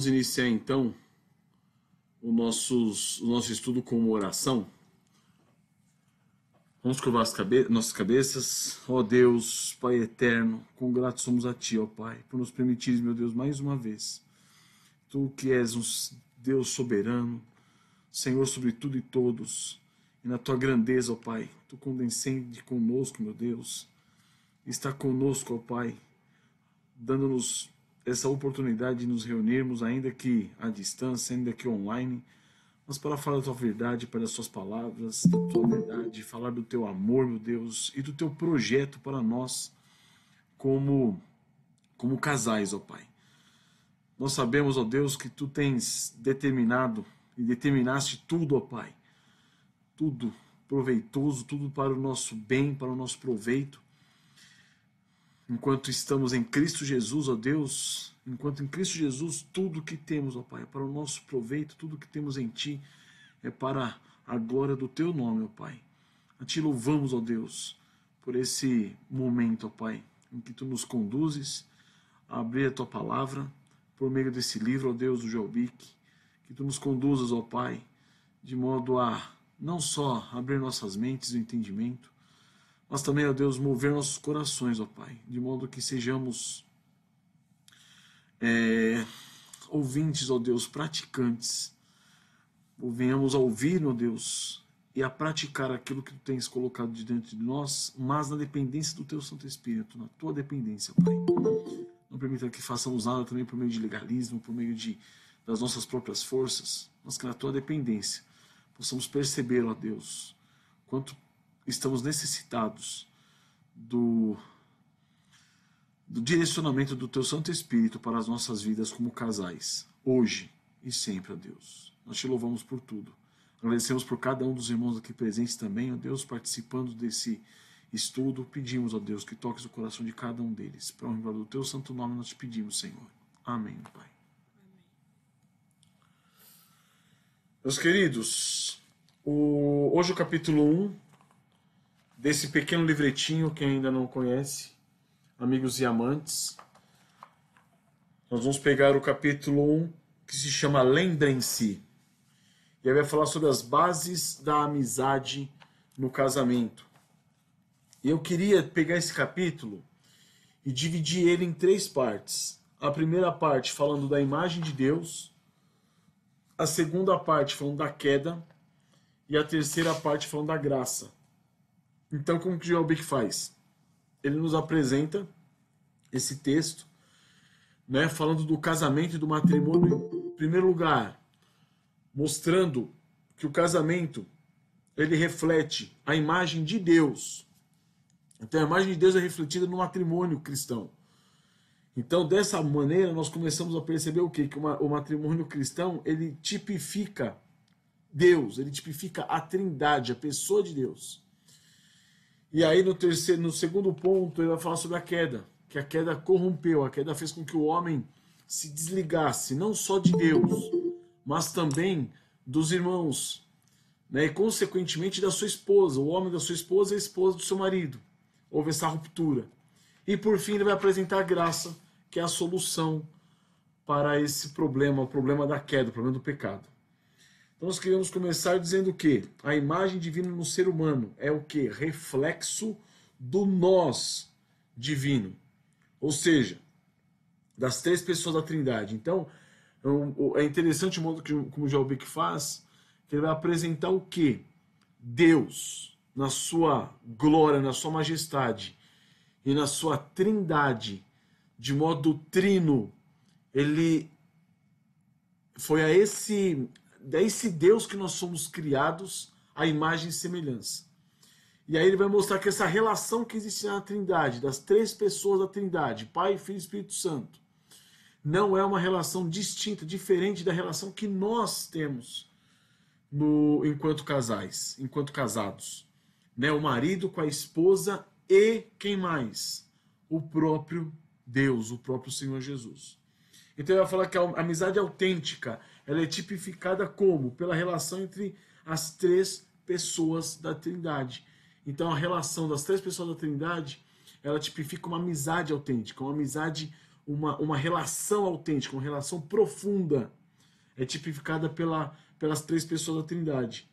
Vamos iniciar então o nosso estudo com uma oração. Vamos curvar nossas cabeças. Ó Deus, Pai eterno, quão gratos somos a Ti, ó Pai, por nos permitires, meu Deus, mais uma vez. Tu que és um Deus soberano, Senhor sobre tudo e todos, e na Tua grandeza, ó Pai, Tu condescende conosco, meu Deus, está conosco, ó Pai, dando-nos essa oportunidade de nos reunirmos, ainda que à distância, ainda que online, mas para falar da Tua verdade, para as Tuas palavras, da Tua verdade, falar do Teu amor, meu Deus, e do Teu projeto para nós como casais, ó Pai. Nós sabemos, ó Deus, que Tu tens determinado e determinaste tudo, ó Pai, tudo proveitoso, tudo para o nosso bem, para o nosso proveito. Enquanto estamos em Cristo Jesus, ó Deus, enquanto em Cristo Jesus, tudo que temos, ó Pai, é para o nosso proveito, tudo que temos em Ti é para a glória do Teu nome, ó Pai. A Ti louvamos, ó Deus, por esse momento, ó Pai, em que Tu nos conduzes a abrir a Tua palavra, por meio desse livro, ó Deus, do Joelbic, que Tu nos conduzas, ó Pai, de modo a não só abrir nossas mentes e o entendimento, mas também, ó Deus, mover nossos corações, ó Pai, de modo que sejamos ouvintes, ó Deus, praticantes, ou venhamos a ouvir, ó Deus, e a praticar aquilo que Tu tens colocado diante de nós, mas na dependência do Teu Santo Espírito, na Tua dependência, Pai. Não permita que façamos nada também por meio de legalismo, por meio das nossas próprias forças, mas que na Tua dependência possamos perceber, ó Deus, quanto estamos necessitados do direcionamento do Teu Santo Espírito para as nossas vidas como casais, hoje e sempre, ó Deus. Nós Te louvamos por tudo. Agradecemos por cada um dos irmãos aqui presentes também, ó Deus, participando desse estudo. Pedimos, ó Deus, que toques o coração de cada um deles. Para a honra do Teu santo nome nós Te pedimos, Senhor. Amém, Pai. Meus queridos, hoje o capítulo 1 desse pequeno livretinho, quem ainda não conhece, Amigos e Amantes, nós vamos pegar o capítulo 1, que se chama Lembrem-se, e aí vai falar sobre as bases da amizade no casamento. E eu queria pegar esse capítulo e dividir ele em 3 partes. A primeira parte falando da imagem de Deus, a segunda parte falando da queda, e a terceira parte falando da graça. Então, como que o Joelbic faz? Ele nos apresenta esse texto, né, falando do casamento e do matrimônio, em primeiro lugar, mostrando que o casamento ele reflete a imagem de Deus. Então, a imagem de Deus é refletida no matrimônio cristão. Então, dessa maneira, nós começamos a perceber o quê? Que o matrimônio cristão, ele tipifica Deus, ele tipifica a Trindade, a pessoa de Deus. E aí no segundo ponto ele vai falar sobre a queda, que a queda corrompeu, a queda fez com que o homem se desligasse, não só de Deus, mas também dos irmãos, né? E consequentemente da sua esposa, o homem da sua esposa e a esposa do seu marido. Houve essa ruptura. E por fim ele vai apresentar a graça, que é a solução para esse problema, o problema da queda, o problema do pecado. Então nós queremos começar dizendo que a imagem divina no ser humano é o quê? Reflexo do nós divino. Ou seja, das 3 pessoas da Trindade. Então, é interessante o modo como o Joelbic faz, que ele vai apresentar o quê? Deus, na sua glória, na sua majestade e na sua Trindade, de modo trino, ele foi a esse Deus que nós somos criados à imagem e semelhança. E aí ele vai mostrar que essa relação que existe na Trindade, das 3 pessoas da Trindade, Pai, Filho e Espírito Santo, não é uma relação distinta, diferente da relação que nós temos enquanto casais, enquanto casados. Né? O marido com a esposa e quem mais? O próprio Deus, o próprio Senhor Jesus. Então ele vai falar que a amizade autêntica, ela é tipificada como? Pela relação entre as 3 pessoas da Trindade. Então a relação das 3 pessoas da Trindade, ela tipifica uma amizade autêntica, uma amizade uma relação autêntica, uma relação profunda, é tipificada pelas três pessoas da Trindade.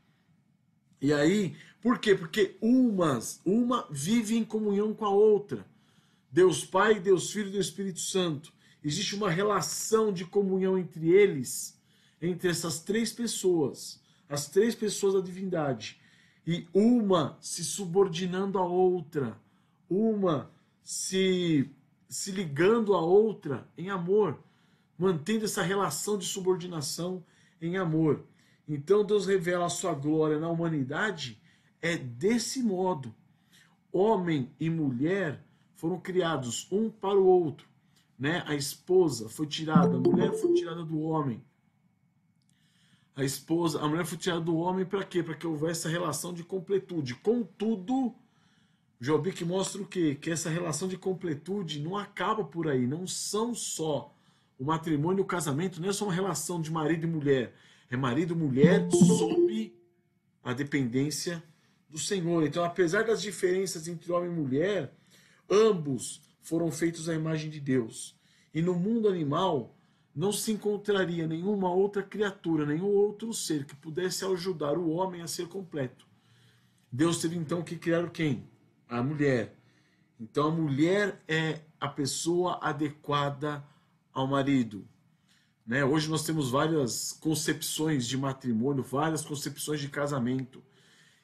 E aí, por quê? Porque uma vive em comunhão com a outra. Deus Pai, Deus Filho e Deus Espírito Santo. Existe uma relação de comunhão entre eles, entre essas três pessoas, as três pessoas da divindade. E uma se subordinando à outra, uma se ligando à outra em amor, mantendo essa relação de subordinação em amor. Então Deus revela a sua glória na humanidade desse modo. Homem e mulher foram criados um para o outro, né? A esposa foi tirada, a mulher foi tirada do homem. A mulher foi tirada do homem para quê? Para que houvesse essa relação de completude. Contudo, Jobic mostra o quê? Que essa relação de completude não acaba por aí. Não são só o matrimônio e o casamento, não é só uma relação de marido e mulher. É marido e mulher sob a dependência do Senhor. Então, apesar das diferenças entre homem e mulher, ambos foram feitos à imagem de Deus. E no mundo animal não se encontraria nenhuma outra criatura, nenhum outro ser que pudesse ajudar o homem a ser completo. Deus teve então que criar quem? A mulher. Então a mulher é a pessoa adequada ao marido. Né? Hoje nós temos várias concepções de matrimônio, várias concepções de casamento.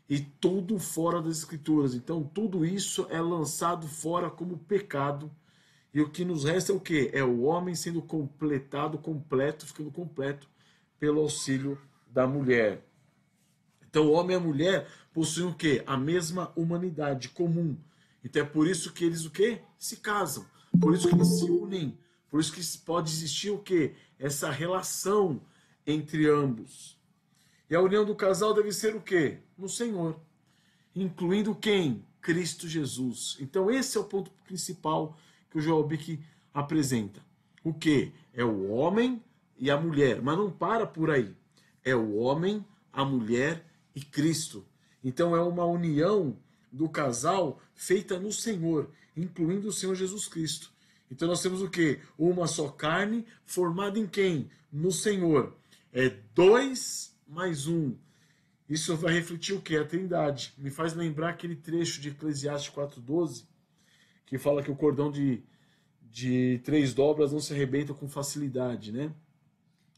E tudo fora das escrituras. Então tudo isso é lançado fora como pecado. E o que nos resta é o quê? É o homem sendo ficando completo pelo auxílio da mulher. Então o homem e a mulher possuem o quê? A mesma humanidade comum. Então é por isso que eles o quê? Se casam. Por isso que eles se unem. Por isso que pode existir o quê? Essa relação entre ambos. E a união do casal deve ser o quê? No Senhor. Incluindo quem? Cristo Jesus. Então esse é o ponto principal que o Jobic apresenta. O que? É o homem e a mulher. Mas não para por aí. É o homem, a mulher e Cristo. Então é uma união do casal feita no Senhor, incluindo o Senhor Jesus Cristo. Então nós temos o que? Uma só carne, formada em quem? No Senhor. É 2 mais 1. Isso vai refletir o que? A Trindade. Me faz lembrar aquele trecho de Eclesiastes 4:12, que fala que o cordão de 3 dobras não se arrebenta com facilidade, né?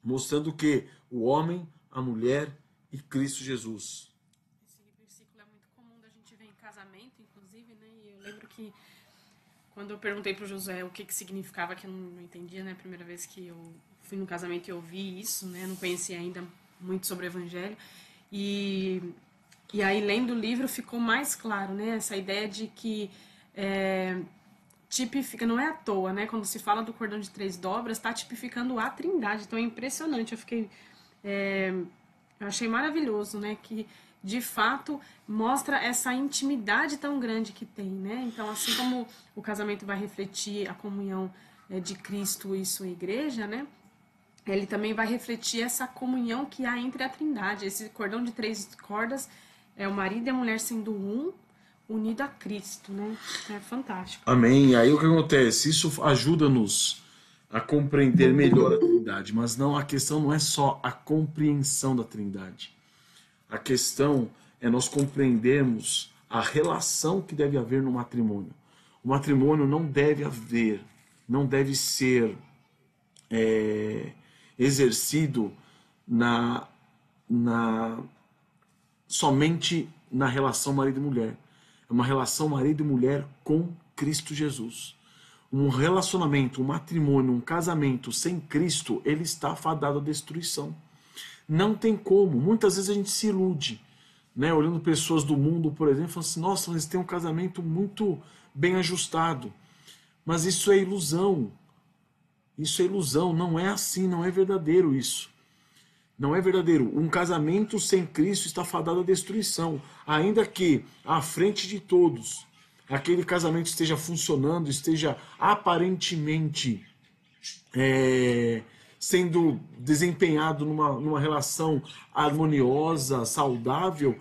Mostrando que o homem, a mulher e Cristo Jesus. Esse versículo é muito comum da gente ver em casamento, inclusive, né? E eu lembro que quando eu perguntei pro Josué o que significava, que eu não entendia, né? A primeira vez que eu fui no casamento e eu ouvi isso, né? Não conhecia ainda muito sobre o Evangelho. E aí, lendo o livro, ficou mais claro, né? Essa ideia de que tipifica, não é à toa, né? Quando se fala do cordão de 3 dobras, está tipificando a Trindade. Então é impressionante. Eu achei maravilhoso, né? Que de fato mostra essa intimidade tão grande que tem, né? Então, assim como o casamento vai refletir a comunhão de Cristo e sua igreja, né? Ele também vai refletir essa comunhão que há entre a Trindade. Esse cordão de 3 cordas é o marido e a mulher sendo um, unido a Cristo, né? É fantástico. Amém. E aí o que acontece? Isso ajuda-nos a compreender melhor a Trindade, mas não, a questão não é só a compreensão da Trindade. A questão é nós compreendermos a relação que deve haver no matrimônio. O matrimônio não deve ser exercido somente na relação marido e mulher. É uma relação marido e mulher com Cristo Jesus. Um relacionamento, um matrimônio, um casamento sem Cristo, ele está fadado à destruição. Não tem como. Muitas vezes a gente se ilude, né? Olhando pessoas do mundo, por exemplo, falando assim, nossa, mas tem um casamento muito bem ajustado. Mas isso é ilusão. Isso é ilusão, não é assim, não é verdadeiro isso. Não é verdadeiro. Um casamento sem Cristo está fadado à destruição. Ainda que, à frente de todos, aquele casamento esteja funcionando, esteja aparentemente sendo desempenhado numa relação harmoniosa, saudável,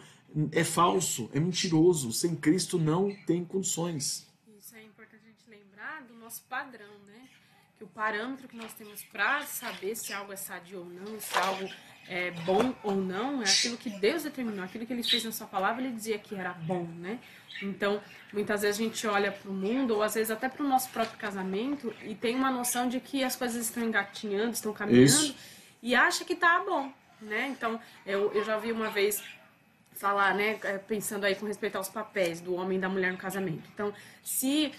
é falso, é mentiroso. Sem Cristo não tem condições. Isso é importante a gente lembrar do nosso padrão, né? que o parâmetro que nós temos para saber se algo é sadio ou não, se algo é bom ou não, é aquilo que Deus determinou, aquilo que Ele fez na sua palavra, Ele dizia que era bom, né? Então, muitas vezes a gente olha para o mundo, ou às vezes até para o nosso próprio casamento, e tem uma noção de que as coisas estão engatinhando, estão caminhando, Isso. e acha que tá bom, né? Então, eu já vi uma vez falar, né, pensando aí com respeito aos papéis do homem e da mulher no casamento. Então, se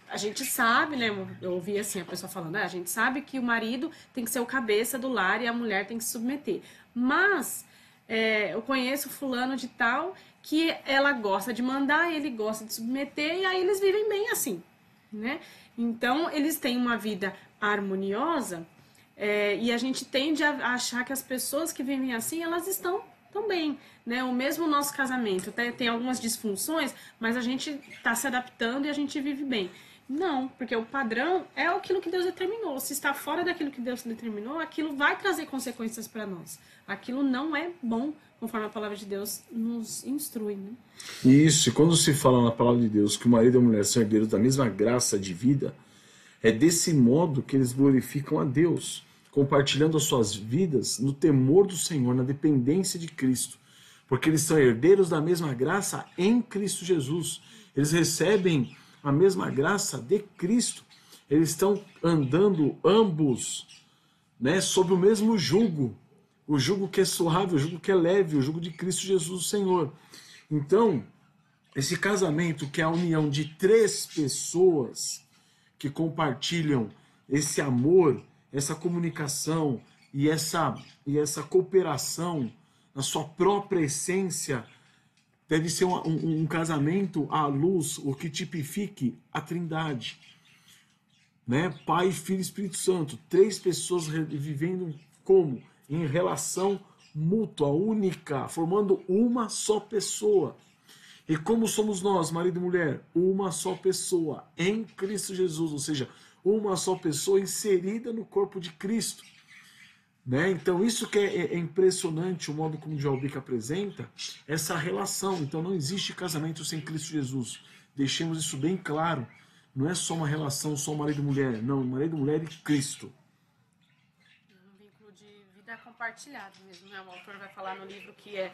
a gente sabe, né, eu ouvi assim a pessoa falando, a gente sabe que o marido tem que ser o cabeça do lar e a mulher tem que se submeter. Mas eu conheço fulano de tal que ela gosta de mandar, ele gosta de submeter, e aí eles vivem bem assim, né? Então, eles têm uma vida harmoniosa, e a gente tende a achar que as pessoas que vivem assim, elas estão bem, né? O mesmo nosso casamento tem algumas disfunções, mas a gente está se adaptando e a gente vive bem. Não, porque o padrão é aquilo que Deus determinou. Se está fora daquilo que Deus determinou, aquilo vai trazer consequências para nós. Aquilo não é bom, conforme a palavra de Deus nos instrui, né? Isso, e quando se fala na palavra de Deus que o marido e a mulher são herdeiros da mesma graça de vida, é desse modo que eles glorificam a Deus, compartilhando as suas vidas no temor do Senhor, na dependência de Cristo, porque eles são herdeiros da mesma graça em Cristo Jesus. Eles recebem a mesma graça de Cristo. Eles estão andando ambos, né, sob o mesmo jugo, o jugo que é suave, o jugo que é leve, o jugo de Cristo Jesus, o Senhor. Então, esse casamento, que é a união de 3 pessoas que compartilham esse amor, essa comunicação e essa cooperação na sua própria essência, deve ser um casamento à luz, o que tipifique a Trindade, né? Pai, Filho e Espírito Santo, 3 pessoas vivendo como? Em relação mútua, única, formando uma só pessoa. E como somos nós, marido e mulher? Uma só pessoa em Cristo Jesus, ou seja, uma só pessoa inserida no corpo de Cristo. Né? Então isso que é impressionante, o modo como o Jalbic apresenta essa relação. Então não existe casamento sem Cristo Jesus. Deixemos isso bem claro. Não é só uma relação, só marido e mulher. Não, marido, mulher e Cristo. Um vínculo de vida compartilhado mesmo, né? O autor vai falar no livro que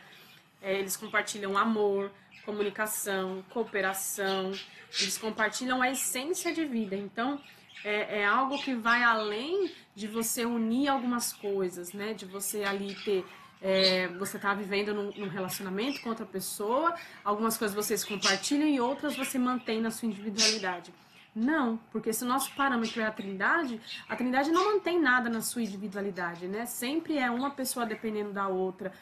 eles compartilham amor, comunicação, cooperação, eles compartilham a essência de vida. Então, é algo que vai além de você unir algumas coisas, né? De você ali ter... você tá vivendo num relacionamento com outra pessoa, algumas coisas vocês compartilham e outras você mantém na sua individualidade. Não, porque se o nosso parâmetro é a Trindade não mantém nada na sua individualidade, né? Sempre é uma pessoa dependendo da outra,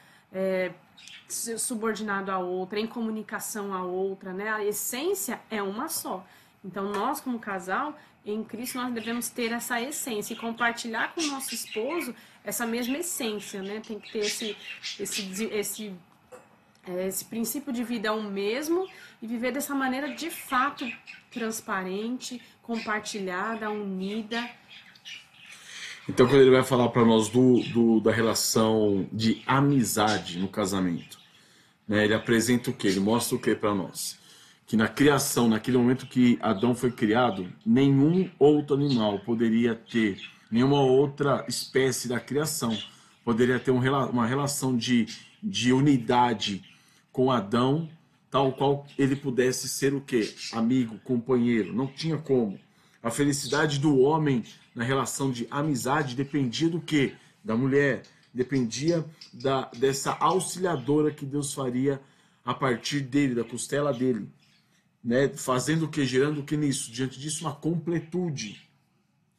subordinado à outra, em comunicação à outra, né? A essência é uma só. Então, nós, como casal, em Cristo, nós devemos ter essa essência e compartilhar com o nosso esposo essa mesma essência, né? Tem que ter esse princípio de vida o mesmo e viver dessa maneira de fato transparente, compartilhada, unida. Então, quando ele vai falar para nós da relação de amizade no casamento, né, ele apresenta o quê? Ele mostra o quê para nós? Que na criação, naquele momento que Adão foi criado, nenhum outro animal poderia ter, nenhuma outra espécie da criação poderia ter uma relação de unidade com Adão, tal qual ele pudesse ser o quê? Amigo, companheiro. Não tinha como. A felicidade do homem na relação de amizade dependia do quê? Da mulher. Dependia dessa auxiliadora que Deus faria a partir dele, da costela dele. Né? Fazendo o quê? Gerando o quê nisso? Diante disso, uma completude.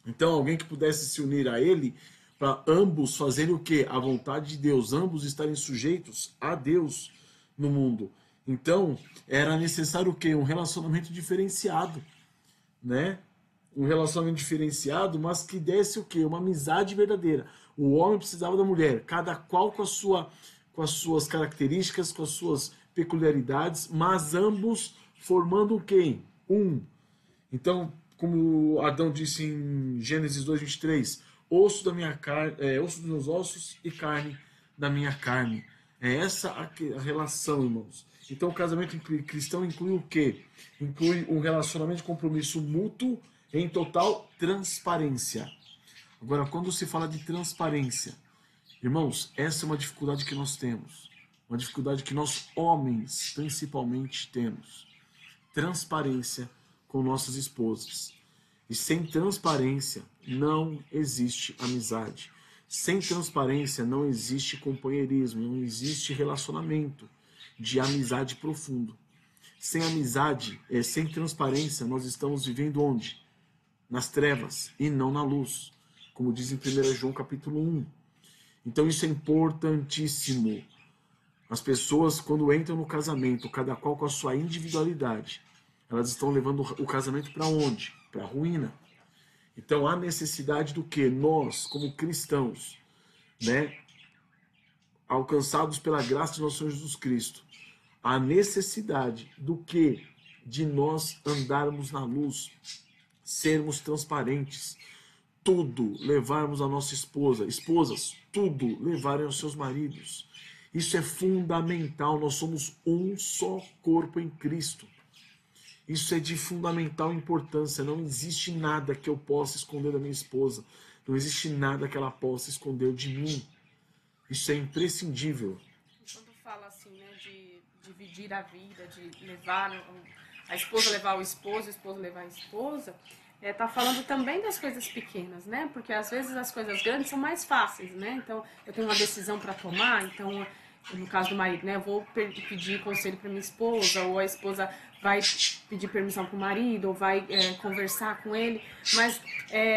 Então, alguém que pudesse se unir a ele, para ambos fazerem o quê? A vontade de Deus, ambos estarem sujeitos a Deus no mundo. Então, era necessário o quê? Um relacionamento diferenciado, né? Um relacionamento diferenciado, mas que desse o quê? Uma amizade verdadeira. O homem precisava da mulher, cada qual com as suas características, com as suas peculiaridades, mas ambos formando o quê? Um. Então, como Adão disse em Gênesis 2:23, osso da minha carne, osso dos meus ossos e carne da minha carne. É essa a relação, irmãos. Então, o casamento cristão inclui o quê? Inclui um relacionamento de compromisso mútuo em total transparência. Agora, quando se fala de transparência, irmãos, essa é uma dificuldade que nós temos. Uma dificuldade que nós, homens, principalmente, temos. Transparência com nossas esposas. E sem transparência não existe amizade. Sem transparência não existe companheirismo, não existe relacionamento de amizade profundo. Sem amizade, sem transparência, nós estamos vivendo onde? Nas trevas e não na luz. Como diz em 1 João capítulo 1. Então isso é importantíssimo. As pessoas, quando entram no casamento, cada qual com a sua individualidade, elas estão levando o casamento para onde? Para a ruína. Então há necessidade do que? Nós, como cristãos, né, alcançados pela graça de nosso Senhor Jesus Cristo, há necessidade do que? De nós andarmos na luz, sermos transparentes, tudo levarmos à nossa esposa, esposas, tudo levarem aos seus maridos. Isso é fundamental, nós somos um só corpo em Cristo. Isso é de fundamental importância. Não existe nada que eu possa esconder da minha esposa. Não existe nada que ela possa esconder de mim. Isso é imprescindível. Quando fala assim, né, de dividir a vida, de levar a esposa levar o esposo levar a esposa, tá falando também das coisas pequenas, né? Porque às vezes as coisas grandes são mais fáceis, né? Então eu tenho uma decisão para tomar, então no caso do marido, né, eu vou pedir conselho para minha esposa, ou a esposa vai pedir permissão para o marido, ou vai conversar com ele, mas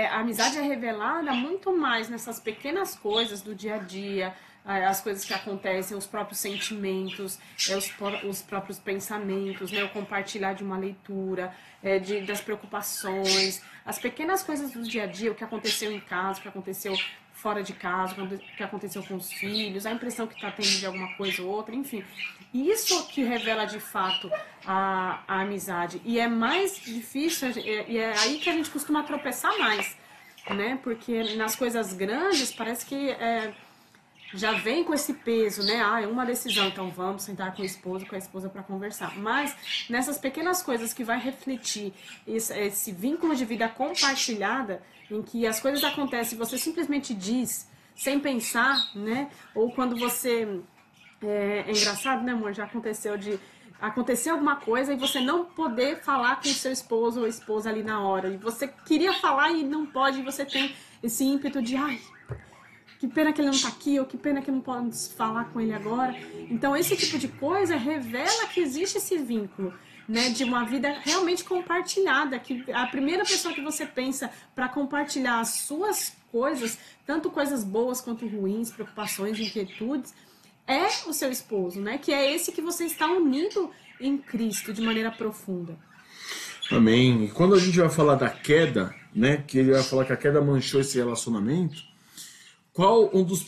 a amizade é revelada muito mais nessas pequenas coisas do dia a dia, as coisas que acontecem, os próprios sentimentos, os próprios pensamentos, né, o compartilhar de uma leitura, das preocupações, as pequenas coisas do dia a dia, o que aconteceu em casa, o que aconteceu fora de casa, o que aconteceu com os filhos, a impressão que está tendo de alguma coisa ou outra, enfim. Isso que revela de fato a amizade. E é mais difícil, e é aí que a gente costuma tropeçar mais, né? Porque nas coisas grandes parece que já vem com esse peso, né? É uma decisão, então vamos sentar com a esposa para conversar. Mas nessas pequenas coisas que vai refletir esse vínculo de vida compartilhada, em que as coisas acontecem, você simplesmente diz, sem pensar, né? Ou quando você... É engraçado, né, amor? Já aconteceu acontecer alguma coisa e você não poder falar com o seu esposo ou esposa ali na hora. E você queria falar e não pode, e você tem esse ímpeto de... Ai, que pena que ele não tá aqui, ou que pena que não podemos falar com ele agora. Então, esse tipo de coisa revela que existe esse vínculo, né, de uma vida realmente compartilhada, que a primeira pessoa que você pensa para compartilhar as suas coisas, tanto coisas boas quanto ruins, preocupações, inquietudes, é o seu esposo, né, que é esse que você está unido em Cristo de maneira profunda. Amém. E quando a gente vai falar da queda, né, que ele vai falar que a queda manchou esse relacionamento, qual uma das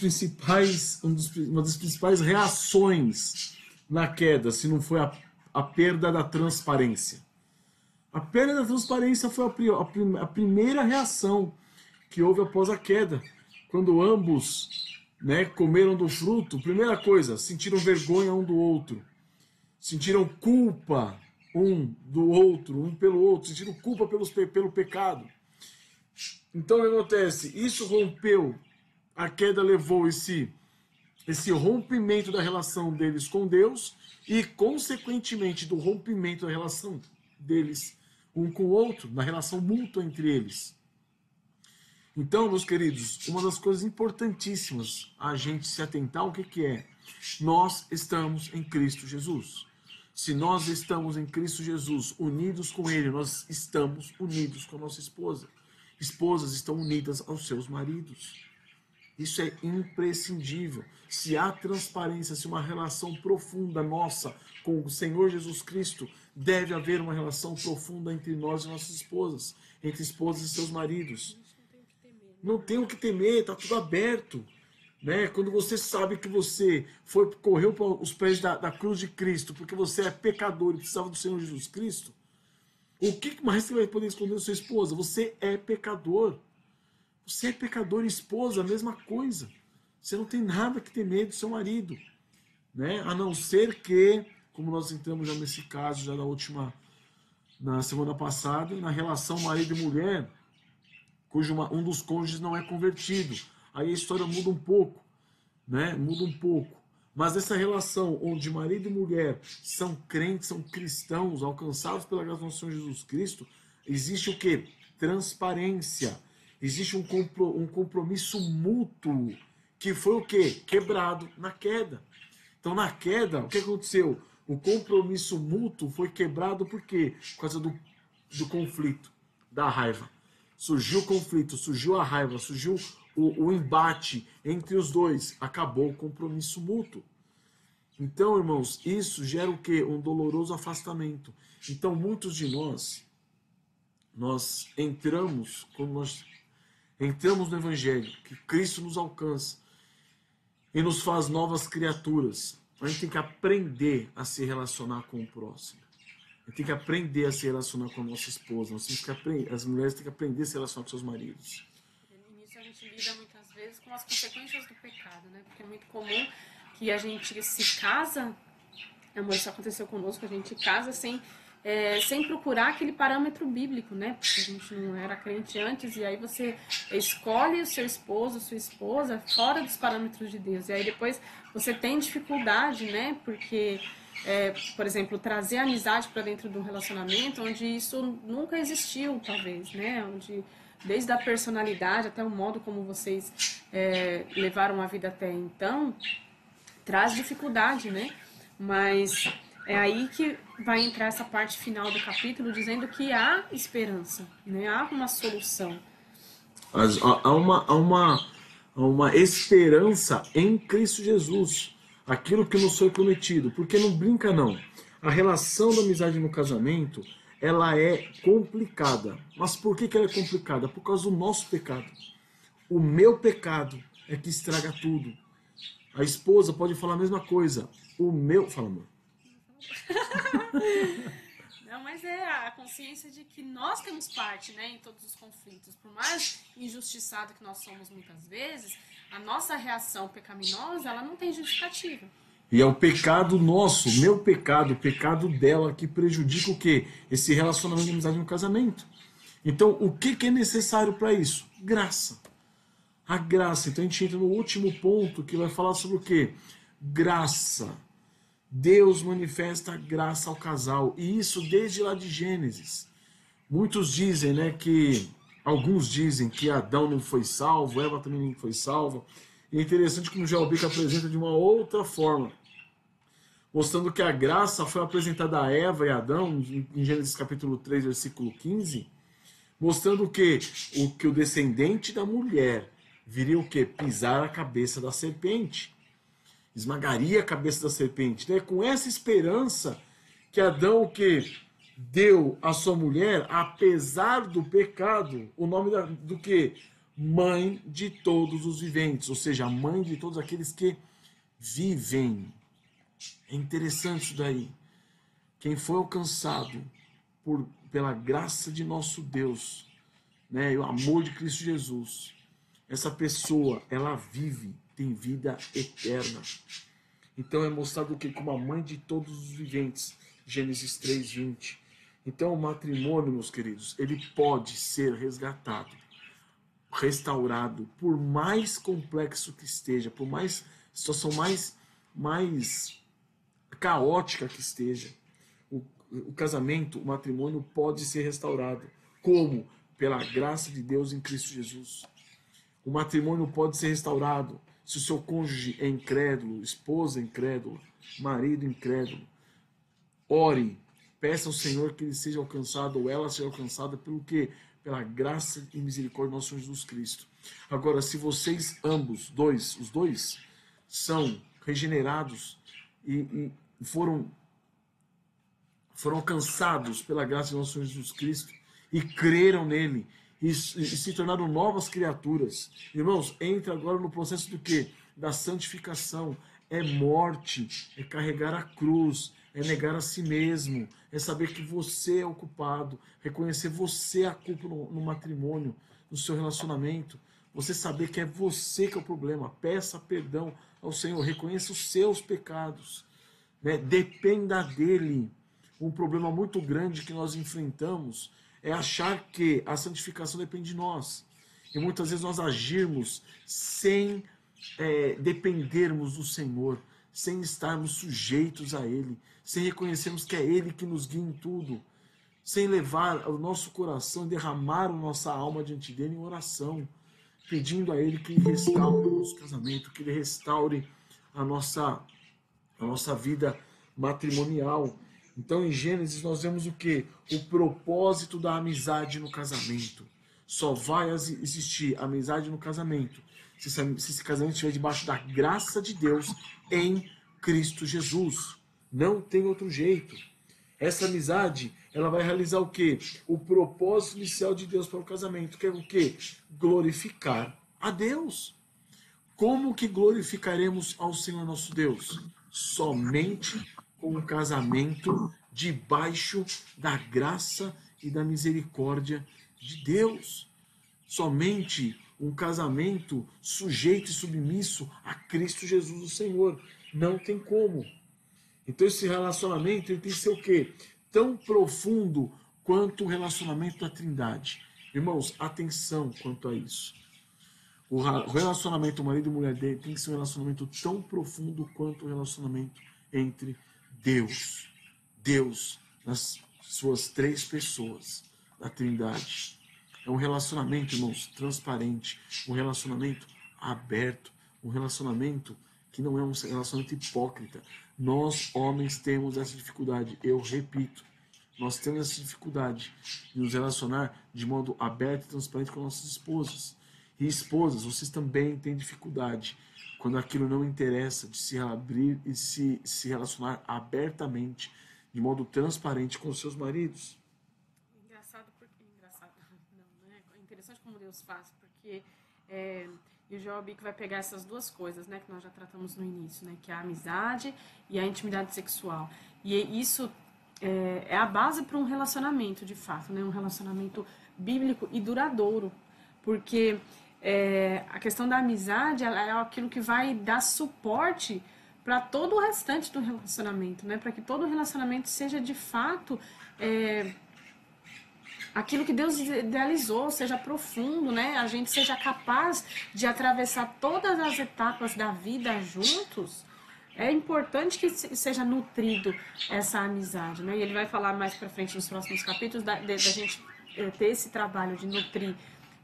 principais reações na queda, se não foi a perda da transparência? A perda da transparência foi a primeira reação que houve após a queda. Quando ambos, né, comeram do fruto, primeira coisa, sentiram vergonha um do outro. Sentiram culpa um do outro, um pelo outro. Sentiram culpa pelo pecado. Então o que acontece? Isso rompeu. A queda levou esse rompimento da relação deles com Deus e, consequentemente, do rompimento da relação deles um com o outro, na relação mútua entre eles. Então, meus queridos, uma das coisas importantíssimas a gente se atentar, o que é? Nós estamos em Cristo Jesus. Se nós estamos em Cristo Jesus, unidos com Ele, nós estamos unidos com a nossa esposa. Esposas estão unidas aos seus maridos. Isso é imprescindível. Se há transparência, se uma relação profunda nossa com o Senhor Jesus Cristo, deve haver uma relação profunda entre nós e nossas esposas, entre esposas e seus maridos. Não tem o que temer, está tudo aberto. Né? Quando você sabe que você correu para os pés da cruz de Cristo, porque você é pecador e precisava do Senhor Jesus Cristo, o que mais você vai poder esconder da sua esposa? Você é pecador. Você é pecador e esposa, a mesma coisa. Você não tem nada que temer do seu marido. Né? A não ser que, como nós entramos já nesse caso, já na semana passada, na relação marido e mulher, cujo um dos cônjuges não é convertido. Aí a história muda um pouco, né? Muda um pouco. Mas essa relação onde marido e mulher são crentes, são cristãos, alcançados pela graça do nosso Senhor Jesus Cristo, existe o quê? Transparência. Existe um compromisso mútuo, que foi o quê? Quebrado na queda. Então, na queda, o que aconteceu? O compromisso mútuo foi quebrado por quê? Por causa do conflito, da raiva. Surgiu o conflito, surgiu a raiva, surgiu o embate entre os dois. Acabou o compromisso mútuo. Então, irmãos, isso gera o quê? Um doloroso afastamento. Então, muitos de nós entramos, quando nós entramos no Evangelho, que Cristo nos alcança e nos faz novas criaturas. A gente tem que aprender a se relacionar com o próximo. A gente tem que aprender a se relacionar com a nossa esposa. Nós temos que aprender, as mulheres têm que aprender a se relacionar com seus maridos. E nisso a gente lida muitas vezes com as consequências do pecado, né? Porque é muito comum que a gente se casa, amor, isso aconteceu conosco, a gente casa sem procurar aquele parâmetro bíblico, né? Porque a gente não era crente antes, e aí você escolhe o seu esposo, sua esposa, fora dos parâmetros de Deus. E aí depois você tem dificuldade, né? Porque, por exemplo, trazer amizade para dentro de um relacionamento onde isso nunca existiu, talvez, né? Onde, desde a personalidade até o modo como vocês levaram a vida até então, traz dificuldade, né? Mas é aí que vai entrar essa parte final do capítulo, dizendo que há esperança, né? Há uma solução. Há uma esperança em Cristo Jesus, aquilo que nos foi prometido, porque não brinca não. A relação da amizade no casamento, ela é complicada. Mas por que ela é complicada? Por causa do nosso pecado. O meu pecado é que estraga tudo. A esposa pode falar a mesma coisa. O meu... Fala, amor. Não, mas é a consciência de que nós temos parte, né, em todos os conflitos. Por mais injustiçado que nós somos muitas vezes, a nossa reação pecaminosa, ela não tem justificativa. E é o pecado nosso, meu pecado, o pecado dela, que prejudica o quê? Esse relacionamento de amizade no casamento. Então, o que é necessário para isso? Graça. A graça. Então, a gente entra no último ponto, que vai falar sobre o quê? Graça. Deus manifesta a graça ao casal. E isso desde lá de Gênesis. Muitos dizem, né, que... Alguns dizem que Adão não foi salvo, Eva também não foi salva. E é interessante como o Jalbica apresenta de uma outra forma, mostrando que a graça foi apresentada a Eva e Adão, em Gênesis capítulo 3, versículo 15, mostrando que o descendente da mulher viria o quê? Pisar a cabeça da serpente. Esmagaria a cabeça da serpente. Né? Com essa esperança que Adão o quê? Deu à sua mulher, apesar do pecado, o nome do quê? Mãe de todos os viventes, ou seja, a mãe de todos aqueles que vivem. É interessante isso daí. Quem foi alcançado pela graça de nosso Deus, né, e o amor de Cristo Jesus, essa pessoa, ela vive, tem vida eterna. Então é mostrado o que? Como a mãe de todos os viventes. Gênesis 3:20. Então o matrimônio, meus queridos, ele pode ser resgatado, restaurado, por mais complexo que esteja, por mais situação mais caótica que esteja. O casamento, o matrimônio pode ser restaurado. Como? Pela graça de Deus em Cristo Jesus. O matrimônio pode ser restaurado se o seu cônjuge é incrédulo, esposa incrédula, marido incrédulo. Ore, peça ao Senhor que ele seja alcançado ou ela seja alcançada pelo quê? Pela graça e misericórdia do nosso Senhor Jesus Cristo. Agora, se vocês os dois, são regenerados e foram alcançados pela graça do nosso Senhor Jesus Cristo e creram nele e se tornaram novas criaturas. Irmãos, entra agora no processo do quê? Da santificação. É morte, é carregar a cruz, é negar a si mesmo, é saber que você é o culpado, reconhecer você a culpa no matrimônio, no seu relacionamento, você saber que é você que é o problema. Peça perdão ao Senhor, reconheça os seus pecados, né? Dependa dele. um problema muito grande que nós enfrentamos é achar que a santificação depende de nós. E muitas vezes nós agirmos sem dependermos do Senhor, sem estarmos sujeitos a Ele, sem reconhecermos que é Ele que nos guia em tudo, sem levar o nosso coração e derramar a nossa alma diante dele em oração, pedindo a Ele que restaure o nosso casamento, que Ele restaure a nossa vida matrimonial. Então, em Gênesis, nós vemos o quê? O propósito da amizade no casamento. Só vai existir amizade no casamento se esse casamento estiver debaixo da graça de Deus em Cristo Jesus. Não tem outro jeito. Essa amizade, ela vai realizar o quê? O propósito inicial de Deus para o casamento, que é o quê? Glorificar a Deus. Como que glorificaremos ao Senhor nosso Deus? Somente com um casamento debaixo da graça e da misericórdia de Deus. Somente um casamento sujeito e submisso a Cristo Jesus, o Senhor. Não tem como. Então esse relacionamento ele tem que ser o quê? Tão profundo quanto o relacionamento da Trindade. Irmãos, atenção quanto a isso. O relacionamento marido e mulher dele tem que ser um relacionamento tão profundo quanto o relacionamento entre Deus. Deus nas suas três pessoas da Trindade. É um relacionamento, irmãos, transparente, um relacionamento aberto, um relacionamento que não é um relacionamento hipócrita. Nós, homens, temos essa dificuldade. Eu repito, nós temos essa dificuldade de nos relacionar de modo aberto e transparente com nossas esposas. E esposas, vocês também têm dificuldade quando aquilo não interessa de se abrir e se relacionar abertamente, de modo transparente com os seus maridos. É interessante como Deus faz, porque e o Job que vai pegar essas duas coisas, né, que nós já tratamos no início, né, que é a amizade e a intimidade sexual. E isso é a base para um relacionamento, de fato, né, um relacionamento bíblico e duradouro, porque a questão da amizade é aquilo que vai dar suporte para todo o restante do relacionamento, né, para que todo o relacionamento seja de fato aquilo que Deus idealizou, seja profundo, né? A gente seja capaz de atravessar todas as etapas da vida juntos. É importante que seja nutrido essa amizade, né? E ele vai falar mais para frente nos próximos capítulos da gente ter esse trabalho de nutrir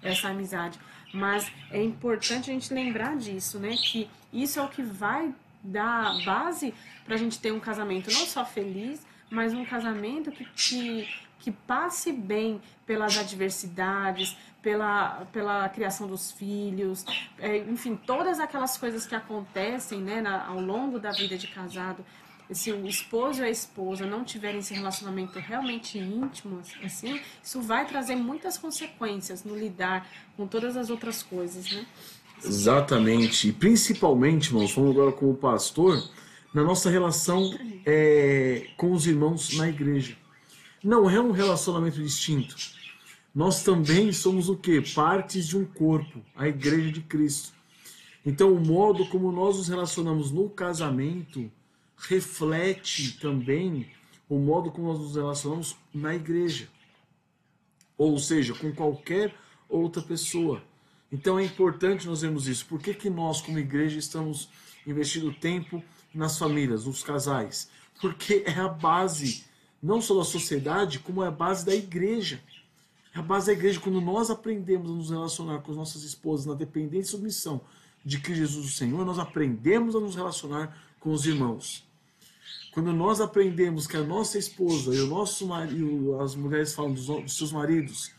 essa amizade. Mas é importante a gente lembrar disso, né? Que isso é o que vai dar base para a gente ter um casamento não só feliz, mas um casamento que passe bem pelas adversidades, pela criação dos filhos, enfim, todas aquelas coisas que acontecem, né, ao longo da vida de casado. Se o esposo e a esposa não tiverem esse relacionamento realmente íntimo, assim, isso vai trazer muitas consequências no lidar com todas as outras coisas, né? Exatamente. E principalmente, irmãos, falando agora como pastor, na nossa relação com os irmãos na igreja. Não é um relacionamento distinto. Nós também somos o quê? Partes de um corpo, a igreja de Cristo. Então, o modo como nós nos relacionamos no casamento reflete também o modo como nós nos relacionamos na igreja. Ou seja, com qualquer outra pessoa. Então é importante nós vermos isso. Por que nós, como igreja, estamos investindo tempo nas famílias, nos casais? Porque é a base, não só da sociedade, como é a base da igreja. É a base da igreja. Quando nós aprendemos a nos relacionar com as nossas esposas na dependência e submissão de Cristo Jesus, o Senhor, nós aprendemos a nos relacionar com os irmãos. Quando nós aprendemos que a nossa esposa e o nosso marido, as mulheres falam dos seus maridos,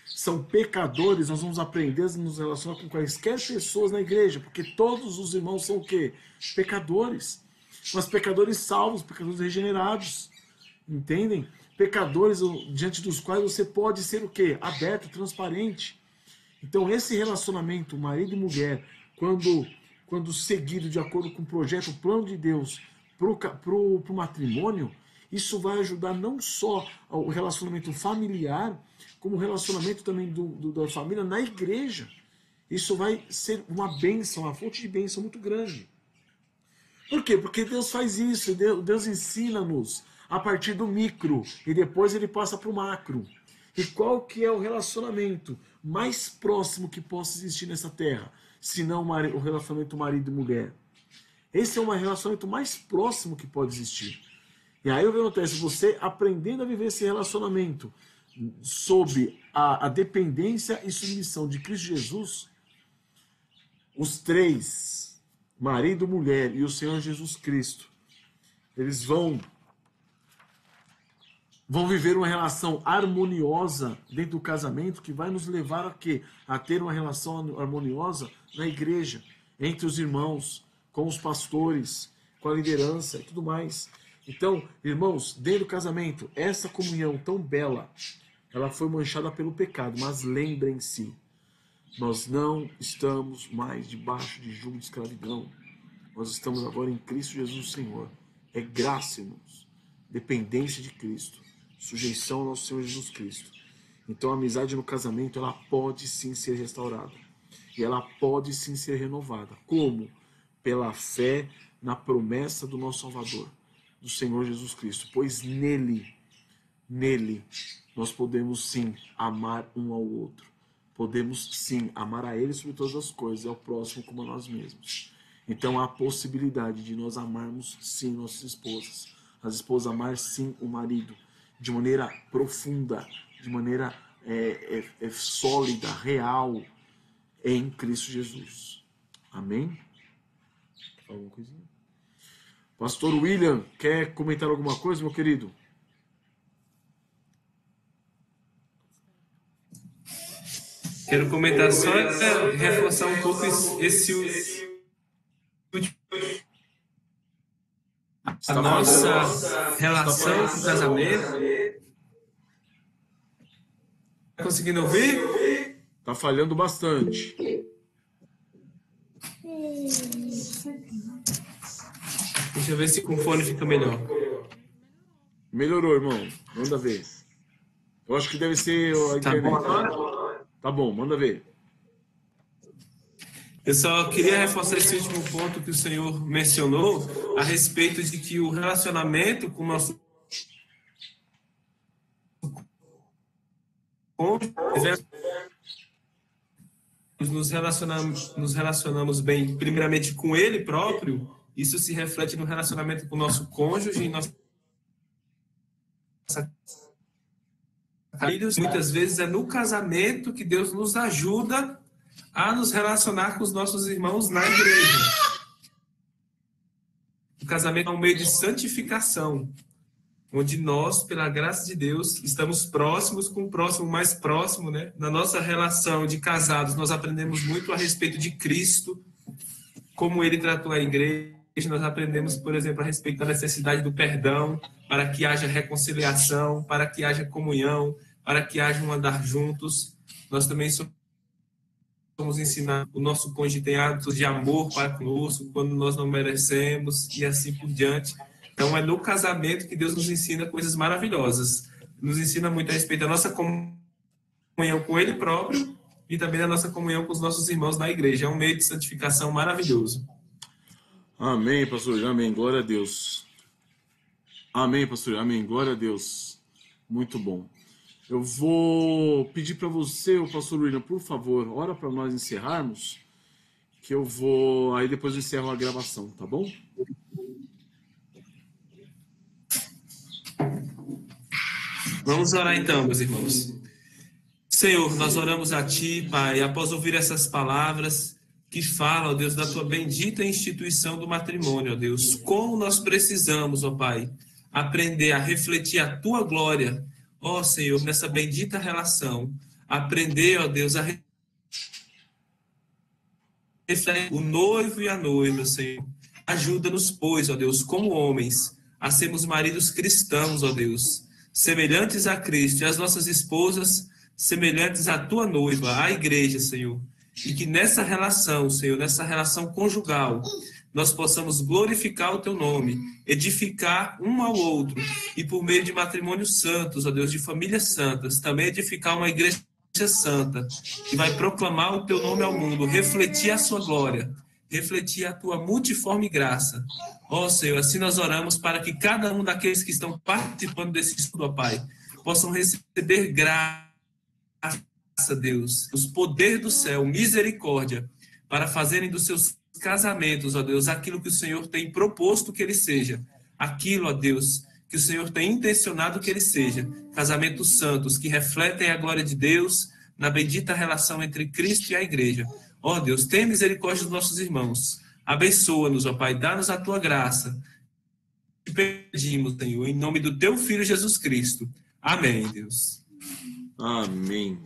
são pecadores, nós vamos aprender a nos relacionar com quaisquer pessoas na igreja, porque todos os irmãos são o quê? Pecadores. Mas pecadores salvos, pecadores regenerados. Entendem? Pecadores diante dos quais você pode ser o quê? Aberto, transparente. Então esse relacionamento, marido e mulher, quando seguido de acordo com o projeto, o plano de Deus pro matrimônio, isso vai ajudar não só o relacionamento familiar, como o relacionamento também da família na igreja. Isso vai ser uma bênção, uma fonte de bênção muito grande. Por quê? Porque Deus faz isso, Deus ensina-nos a partir do micro e depois ele passa para o macro. E qual que é o relacionamento mais próximo que possa existir nessa terra, se não o relacionamento marido e mulher? Esse é o relacionamento mais próximo que pode existir. E aí o que acontece? Você aprendendo a viver esse relacionamento sob a dependência e submissão de Cristo Jesus, os três, marido, mulher e o Senhor Jesus Cristo, eles vão viver uma relação harmoniosa dentro do casamento, que vai nos levar a quê? A ter uma relação harmoniosa na igreja, entre os irmãos, com os pastores, com a liderança e tudo mais. Então, irmãos, dentro do casamento, essa comunhão tão bela, ela foi manchada pelo pecado, mas lembrem-se, nós não estamos mais debaixo de jugo de escravidão. Nós estamos agora em Cristo Jesus, Senhor. É graça, irmãos. Dependência de Cristo. Sujeição ao nosso Senhor Jesus Cristo. Então a amizade no casamento, ela pode sim ser restaurada. E ela pode sim ser renovada. Como? Pela fé na promessa do nosso Salvador, do Senhor Jesus Cristo. Pois nele, nós podemos sim amar um ao outro. Podemos sim amar a Ele sobre todas as coisas e ao próximo como a nós mesmos. Então há a possibilidade de nós amarmos sim nossas esposas. As esposas amar sim o marido. De maneira profunda, de maneira sólida, real, em Cristo Jesus. Amém? Alguma coisinha? Pastor William, quer comentar alguma coisa, meu querido? Quero comentar só, reforçar um pouco esse a nossa relação com o casamento. Tá conseguindo ouvir? Tá falhando bastante. Deixa eu ver se com o fone fica melhor. Melhorou, irmão. Manda ver. Eu acho que deve ser a internet. Tá bom agora? Tá bom, manda ver. Eu só queria reforçar esse último ponto que o senhor mencionou a respeito de que o relacionamento com o nosso cônjuge, nos relacionamos bem, primeiramente com ele próprio. Isso se reflete no relacionamento com o nosso cônjuge e nossa filhos. Muitas vezes é no casamento que Deus nos ajuda a nos relacionar com os nossos irmãos na igreja. O casamento é um meio de santificação, onde nós, pela graça de Deus, estamos próximos com o próximo mais próximo, né? Na nossa relação de casados, nós aprendemos muito a respeito de Cristo, como ele tratou a igreja. Nós aprendemos, por exemplo, a respeito da necessidade do perdão, para que haja reconciliação, para que haja comunhão, para que haja um andar juntos. Nós também somos ensinados, o nosso cônjuge tem hábitos de amor para conosco, quando nós não merecemos, e assim por diante. Então, é no casamento que Deus nos ensina coisas maravilhosas. Nos ensina muito a respeito da nossa comunhão com Ele próprio e também da nossa comunhão com os nossos irmãos na igreja. É um meio de santificação maravilhoso. Amém, pastor. Amém. Glória a Deus. Amém, pastor. Amém. Glória a Deus. Muito bom. Eu vou pedir para você, o pastor William, por favor, ora para nós encerrarmos, que eu vou... Aí depois eu encerro a gravação, tá bom? Vamos orar então, meus irmãos. Senhor, nós oramos a Ti, Pai, após ouvir essas palavras que falam, ó Deus, da Tua bendita instituição do matrimônio, ó Deus. Como nós precisamos, ó Pai, aprender a refletir a Tua glória, ó Senhor, nessa bendita relação. Aprender, ó Deus, a refletir o noivo e a noiva, Senhor. Ajuda-nos, pois, ó Deus, como homens, a sermos maridos cristãos, ó Deus, semelhantes a Cristo, e as nossas esposas semelhantes à Tua noiva, à igreja, Senhor. E que nessa relação, Senhor, nessa relação conjugal, nós possamos glorificar o Teu nome, edificar um ao outro, e por meio de matrimônios santos, ó Deus, de famílias santas, também edificar uma igreja santa, que vai proclamar o Teu nome ao mundo, refletir a Sua glória, refletir a tua multiforme graça. Ó Senhor, assim nós oramos para que cada um daqueles que estão participando desse estudo, ó Pai, possam receber graça, Deus, os poderes do céu, misericórdia, para fazerem dos seus casamentos, ó Deus, aquilo que o Senhor tem proposto que ele seja, aquilo, ó Deus, que o Senhor tem intencionado que ele seja, casamentos santos, que refletem a glória de Deus na bendita relação entre Cristo e a igreja. Ó Deus, tem misericórdia dos nossos irmãos, abençoa-nos, ó Pai, dá-nos a tua graça. Te pedimos, Senhor, em nome do teu Filho Jesus Cristo. Amém, Deus. Amém.